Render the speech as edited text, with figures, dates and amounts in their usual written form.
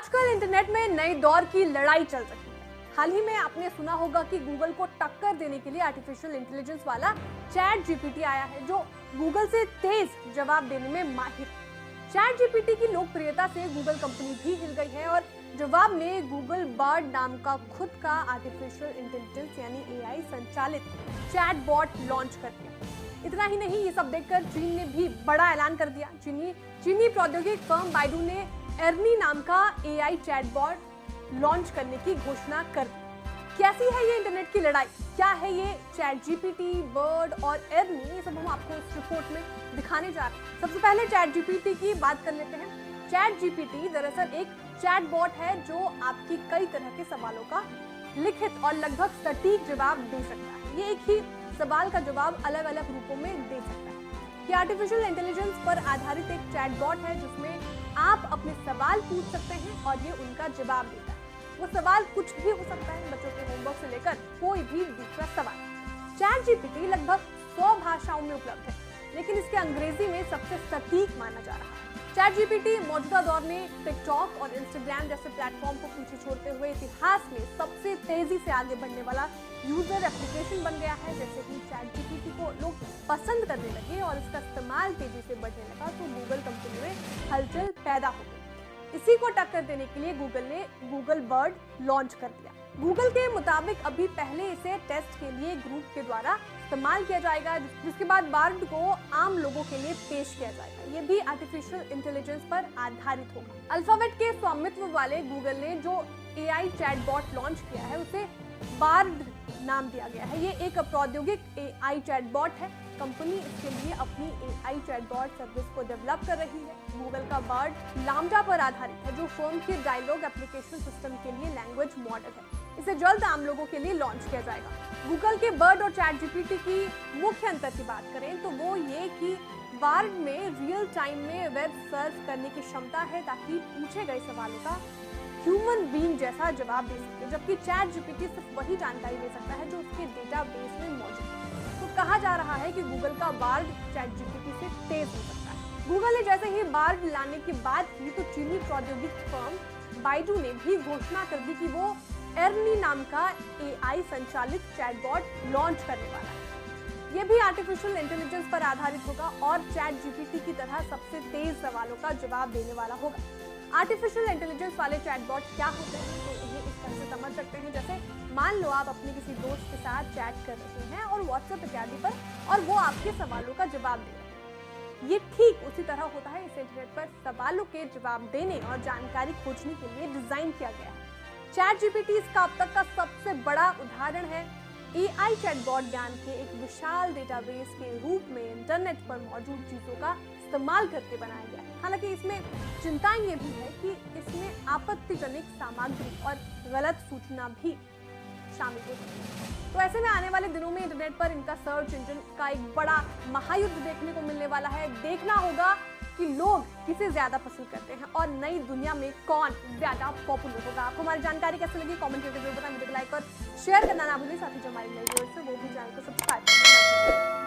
आजकल इंटरनेट में नए दौर की लड़ाई चल रही है। हाल ही में आपने सुना होगा कि गूगल को टक्कर देने के लिए आर्टिफिशियल इंटेलिजेंस वाला चैट जीपीटी आया है, जो गूगल से तेज जवाब देने में माहिर है। चैट जीपीटी की लोकप्रियता से गूगल कंपनी भी हिल गई है और जवाब में गूगल बार्ड नाम का खुद का आर्टिफिशियल इंटेलिजेंस यानी एआई संचालित चैट बॉट लॉन्च कर दिया। इतना ही नहीं, ये सब देखकर चीन ने भी बड़ा ऐलान कर दिया। चीनी प्रौद्योगिकी फर्म बाइडू ने एर्नी नाम का एआई चैटबॉट लॉन्च करने की घोषणा कर दी। कैसी है ये इंटरनेट की लड़ाई? क्या है ये चैट जीपीटी, बर्ड और एर्नी? ये सब हम आपको इस रिपोर्ट में दिखाने जा रहे हैं। सबसे पहले चैट जीपीटी की बात कर लेते हैं। चैट जीपीटी दरअसल एक चैटबॉट है जो आपकी कई तरह के सवालों का लिखित और लगभग सटीक जवाब दे सकता है। ये एक ही सवाल का जवाब अलग अलग रूपों में दे सकता है। ये आर्टिफिशियल इंटेलिजेंस पर आधारित एक चैटबॉट है जिसमें आप अपने सवाल पूछ सकते हैं और ये उनका जवाब देता है। वो सवाल कुछ भी हो सकता है, बच्चों के होमवर्क से लेकर कोई भी दूसरा सवाल। चैट जीपीटी लगभग 100 भाषाओं में उपलब्ध है, लेकिन इसके अंग्रेजी में सबसे सटीक माना जा रहा है। चैट जीपीटी मौजूदा दौर में टिकटॉक और इंस्टाग्राम जैसे प्लेटफॉर्म को पीछे छोड़ते हुए इतिहास में सबसे तेजी से आगे बढ़ने वाला यूजर एप्लीकेशन बन गया है। जैसे कि चैट जीपीटी को लोग पसंद करने लगे और इसका इस्तेमाल तेजी से बढ़ने लगा तो गूगल कंपनी में हलचल पैदा हो गई। इसी को टक्कर देने के लिए गूगल ने गूगल बर्ड लॉन्च कर दिया। गूगल के मुताबिक अभी पहले इसे टेस्ट के लिए ग्रुप के द्वारा इस्तेमाल किया जाएगा, जिसके बाद बर्ड को आम लोगों के लिए पेश किया जाएगा। ये भी आर्टिफिशियल इंटेलिजेंस पर आधारित होगा। अल्फाबेट के स्वामित्व वाले गूगल ने जो एआई चैटबॉट लॉन्च किया है उसे बार्ड नाम दिया गया है। ये एक प्रौद्योगिक एआई चैटबॉट है। कंपनी इसके लिए अपनी एआई चैटबॉट सर्विस को डेवलप कर रही है। गूगल का बर्ड लाम्डा पर आधारित है, जो फर्म के डायलॉग एप्लीकेशन सिस्टम के लिए लैंग्वेज मॉडल है। इसे जल्द आम लोगों के लिए लॉन्च किया जाएगा। गूगल के बर्ड और चैट जीपीटी की मुख्य अंतर की बात करें तो वो ये कि बर्ड में रियल टाइम में वेब सर्फ करने की क्षमता है ताकि पूछे गए सवालों का ह्यूमन बीइंग जैसा जवाब दे सके, जबकि चैट जीपीटी सिर्फ वही जानकारी दे सकता है जो उसके डेटाबेस में मौजूद है। तो कहा जा रहा है कि गूगल का बार्ड चैट जीपीटी से तेज हो सकता है। गूगल ने जैसे ही बार्ड लाने की बात की तो चीनी प्रौद्योगिकी फर्म बाइडू ने भी घोषणा कर दी कि वो एर्नी नाम का एआई संचालित चैटबॉट लॉन्च करने वाला है। ये भी आर्टिफिशियल इंटेलिजेंस पर आधारित होगा और चैट जीपीटी की तरह सबसे तेज सवालों का जवाब देने वाला होगा। आर्टिफिशियल इंटेलिजेंस वाले चैटबॉट क्या होते हैं तो इन्हें इस तरह से समझ सकते हैं, जैसे मान लो आप अपने किसी दोस्त के साथ चैट कर रहे हैं और व्हाट्सएप इत्यादि पर, और वो आपके सवालों का जवाब दे रहे हैं। ये ठीक उसी तरह होता है। इस इंटरनेट पर सवालों के जवाब देने और जानकारी खोजने के लिए डिजाइन किया गया है। चैट जीपीटी इसका अब तक का सबसे बड़ा उदाहरण है। एआई चैटबॉट ज्ञान के एक विशाल डेटाबेस के रूप में इंटरनेट पर मौजूद चीजों का इस्तेमाल करके बनाया गया है। हालांकि इसमें चिंताएं ये भी है कि इसमें आपत्तिजनक सामग्री और गलत सूचना भी शामिल हो सकती है। तो ऐसे में आने वाले दिनों में इंटरनेट पर इनका सर्च इंजन का एक बड़ा महायुद्ध देखने को मिलने वाला है। देखना होगा कि लोग किसे ज्यादा पसंद करते हैं और नई दुनिया में कौन ज्यादा पॉपुलर होगा। आपको हमारी जानकारी कैसे लगी कमेंट करके जरूर बताएं। वीडियो को लाइक और शेयर करना ना भूलें। साथ ही जो हमारी नई व्यूअर्स हैं वो भी चैनल को सब्सक्राइब करना ना भूलें।